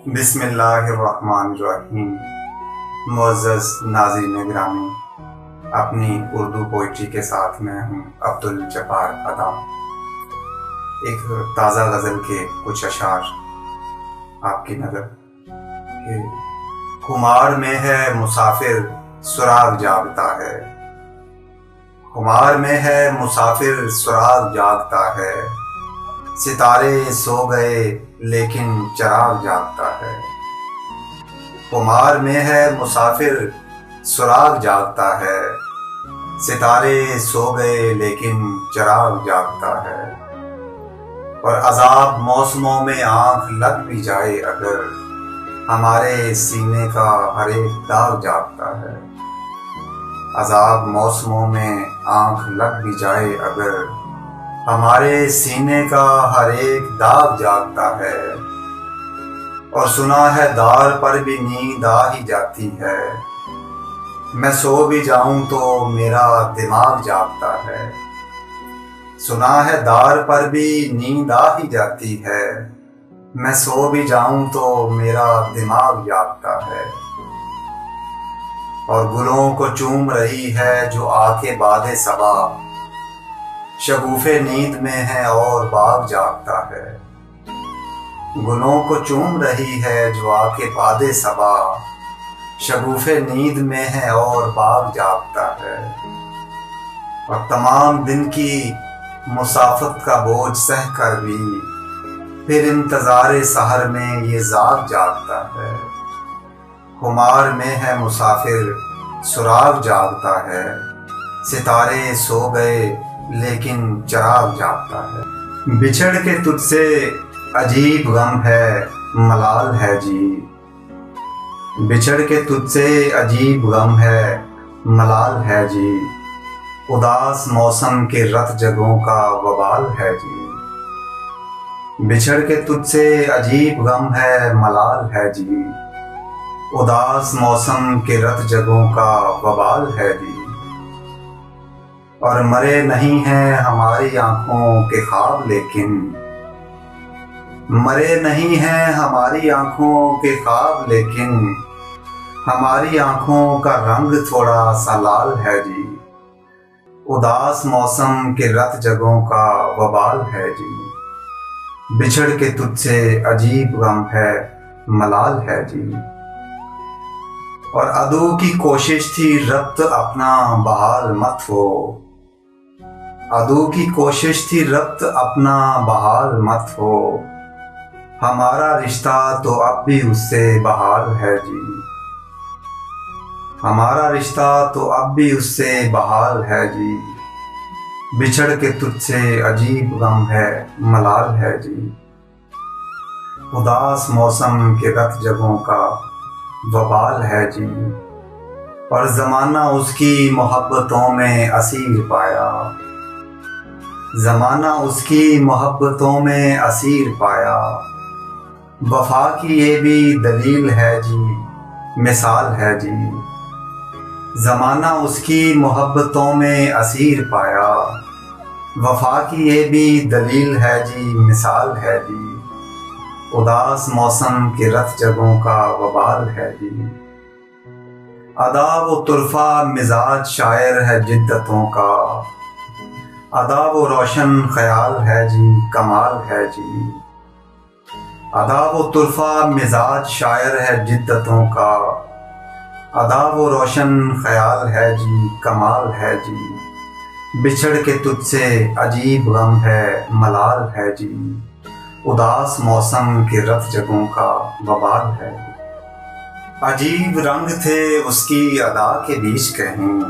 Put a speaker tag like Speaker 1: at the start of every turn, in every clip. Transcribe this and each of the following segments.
Speaker 1: बिस्मिल्लाहिर्रहमानिर्रहीम। मुअज़्ज़ज़ नाज़रीन गिरामी, अपनी उर्दू पोइट्री के साथ मैं हूँ अब्दुल जब्बार अदा। एक ताज़ा गज़ल के कुछ अशार आपकी नज़र कि खुमार में है मुसाफिर सुराग जागता है, खुमार में है मुसाफिर सुराग जागता है, सितारे सो गए लेकिन चिराग जागता है। खुमार में है मुसाफिर सुराग जागता है, सितारे सो गए लेकिन चिराग जागता है। और अज़ाब मौसमों में आँख लग भी जाए अगर, हमारे सीने का हर एक दाग जागता है। अज़ाब मौसमों में आँख लग भी जाए अगर, हमारे सीने का हर एक दाग जागता है। और सुना है दार पर भी नींद आ ही जाती है, मैं सो भी जाऊं तो मेरा दिमाग जागता है। सुना है दार पर भी नींद आ ही जाती है, मैं सो भी जाऊं तो मेरा दिमाग जागता है। और गुलों को चूम रही है जो आके बादे सबा, शगुफ़े नींद में है और बाग जागता है। गुलों को चूम रही है जो आके बादे सबा, शगुफ़े नींद में है और बाग जागता है। और तमाम दिन की मुसाफत का बोझ सह कर भी फिर इंतज़ारे सहर में ये जाग जागता है। खुमार में है मुसाफिर सुराग जागता है, सितारे सो गए लेकिन चिराग जागता है। बिछड़ के तुझसे अजीब गम है मलाल है जी, बिछड़ के तुझसे अजीब गम है मलाल है जी, उदास मौसम के रत जगों का वबाल है जी। बिछड़ के तुझसे अजीब गम है मलाल है जी, उदास मौसम के रत जगों का वबाल है जी। और मरे नहीं हैं हमारी आँखों के ख्वाब लेकिन, मरे नहीं हैं हमारी आँखों के ख्वाब लेकिन, हमारी आँखों का रंग थोड़ा सा लाल है जी, उदास मौसम के रत जगों का वबाल है जी। बिछड़ के तुझसे अजीब गम है मलाल है जी। और अदू की कोशिश थी रब्त अपना बहाल मत हो, अदू की कोशिश थी रब्त अपना बहाल मत हो, हमारा रिश्ता तो अब भी उससे बहाल है जी, हमारा रिश्ता तो अब भी उससे बहाल है जी। बिछड़ के तुझसे अजीब गम है मलाल है जी, उदास मौसम के रत जगों का वबाल है जी। और ज़माना उसकी मोहब्बतों में असीर पाया, ज़माना उसकी मोहब्बतों में असीर पाया, वफ़ा की ये भी दलील है जी मिसाल है जी। ज़माना उसकी मोहब्बतों में असीर पाया, वफ़ा की ये भी दलील है जी मिसाल है जी, उदास मौसम के रत जगों का वबाल है जी। अदा व तुरफ़ा मिजाज शायर है जिद्दतों का, अदा वो रोशन ख्याल है जी कमाल है जी। अदा वो तुरफ़ा मिजाज शायर है जिद्दतों का, अदा वो रोशन ख्याल है जी कमाल है जी। बिछड़ के तुझसे अजीब गम है मलाल है जी, उदास मौसम के रत जगों का वबाल है। अजीब रंग थे उसकी अदा के बीच कहीं,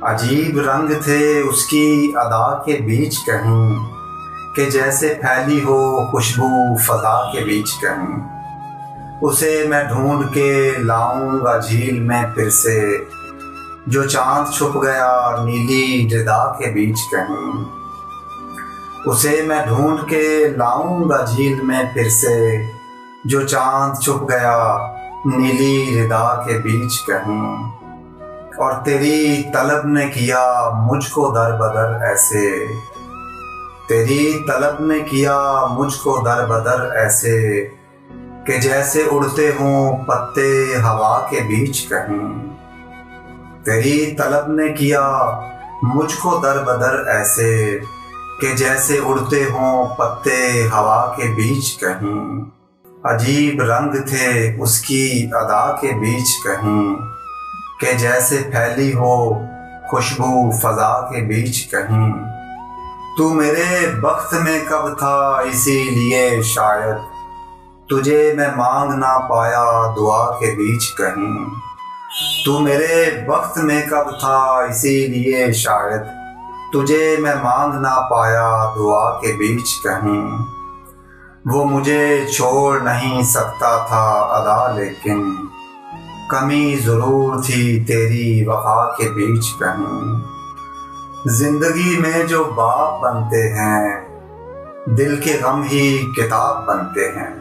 Speaker 1: अजीब रंग थे उसकी अदा के बीच कहीं, कि जैसे फैली हो खुशबू फ़ज़ा के बीच कहीं। उसे मैं ढूंढ के लाऊंगा झील में फिर से, जो चाँद छुप गया नीली रिदा के बीच कहीं। उसे मैं ढूंढ के लाऊंगा झील में फिर से, जो चाँद छुप गया नीली रिदा के बीच कहीं। और तेरी तलब ने किया मुझको दर बदर ऐसे, तेरी तलब ने किया मुझको दर बदर ऐसे, कि जैसे उड़ते हों पत्ते हवा के बीच कहीं। तेरी तलब ने किया मुझको दर बदर ऐसे कि जैसे उड़ते हों पत्ते हवा के बीच कहीं। अजीब रंग थे उसकी अदा के बीच कहीं कि जैसे फैली हो खुशबू फजा के बीच कहीं। तू मेरे बख्त में कब था इसीलिए शायद तुझे मैं मांग ना पाया दुआ के बीच कहीं। तू मेरे बख्त में कब था इसीलिए शायद तुझे मैं मांग ना पाया दुआ के बीच कहीं। वो मुझे छोड़ नहीं सकता था अदा लेकिन कमी ज़रूर थी तेरी वफा के बीच कहीं। जिंदगी में जो बाप बनते हैं दिल के गम ही किताब बनते हैं।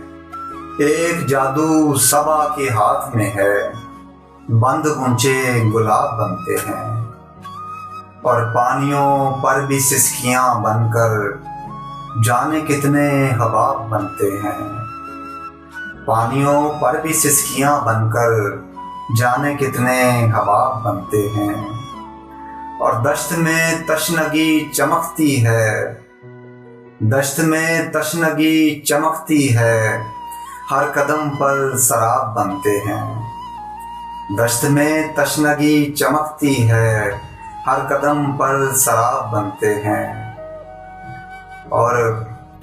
Speaker 1: एक जादू सबा के हाथ में है बंद गुंचे गुलाब बनते हैं। और पानियों पर भी सिसकियां बनकर जाने कितने हबाब बनते हैं। पानियों पर भी सिसकियां बनकर जाने कितने हबाब बनते हैं। और दश्त में तशनगी चमकती है, दश्त में तशनगी चमकती है, हर कदम पर शराब बनते हैं। दश्त में तशनगी चमकती है, हर कदम पर शराब बनते हैं। और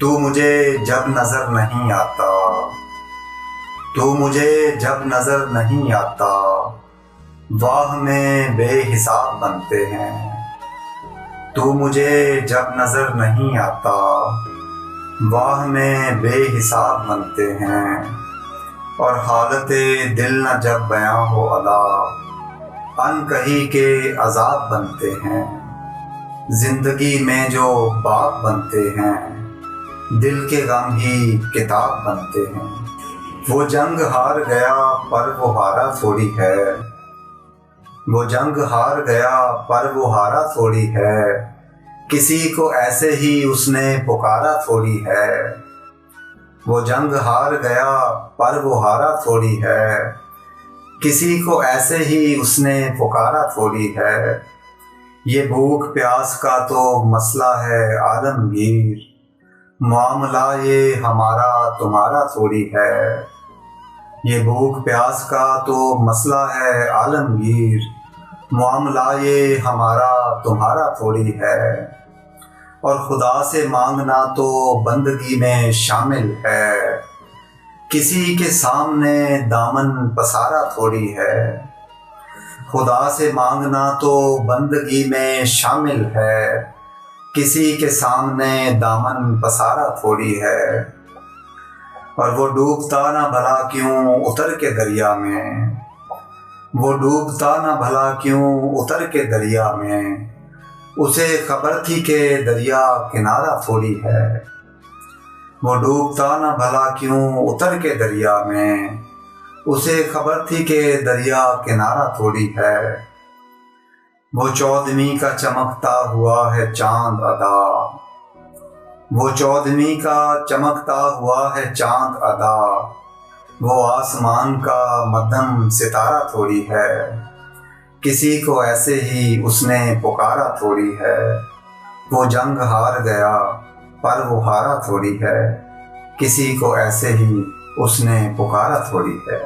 Speaker 1: तू मुझे जब नजर नहीं आता, तू मुझे जब नजर नहीं आता, वाह में बेहिसाब बनते हैं। तू मुझे जब नजर नहीं आता, वाह में बेहिसाब बनते हैं। और हालते दिल न जब बयां हो अदा, अनकही के अजाब बनते हैं। जिंदगी में जो बाप बनते हैं दिल के गम ही किताब बनते हैं। वो जंग हार गया पर वो हारा थोड़ी है, वो जंग हार गया पर वो हारा थोड़ी है। किसी को ऐसे ही उसने पुकारा थोड़ी है। वो जंग हार गया पर वो हारा थोड़ी है। किसी को ऐसे ही उसने पुकारा थोड़ी है। ये भूख प्यास का तो मसला है आलमगीर, मामला ये हमारा तुम्हारा थोड़ी है। ये भूख प्यास का तो मसला है आलमगीर, मामला ये हमारा तुम्हारा थोड़ी है। और खुदा से मांगना तो बंदगी में शामिल है, किसी के सामने दामन पसारा थोड़ी है। खुदा से मांगना तो बंदगी में शामिल है, किसी के सामने दामन पसारा थोड़ी है। और वो डूबता ना भला क्यों उतर के दरिया में, वो डूबता ना भला क्यों उतर के दरिया में। उसे खबर थी कि दरिया किनारा थोड़ी है। वो डूबता ना भला क्यों उतर के दरिया में, उसे खबर थी कि दरिया किनारा थोड़ी है। वो चौदहवीं का चमकता हुआ है चांद अदा, वो चौदहवीं का चमकता हुआ है चांद अदा। वो आसमान का मध्यम सितारा थोड़ी है, किसी को ऐसे ही उसने पुकारा थोड़ी है। वो जंग हार गया पर वो हारा थोड़ी है, किसी को ऐसे ही उसने पुकारा थोड़ी है।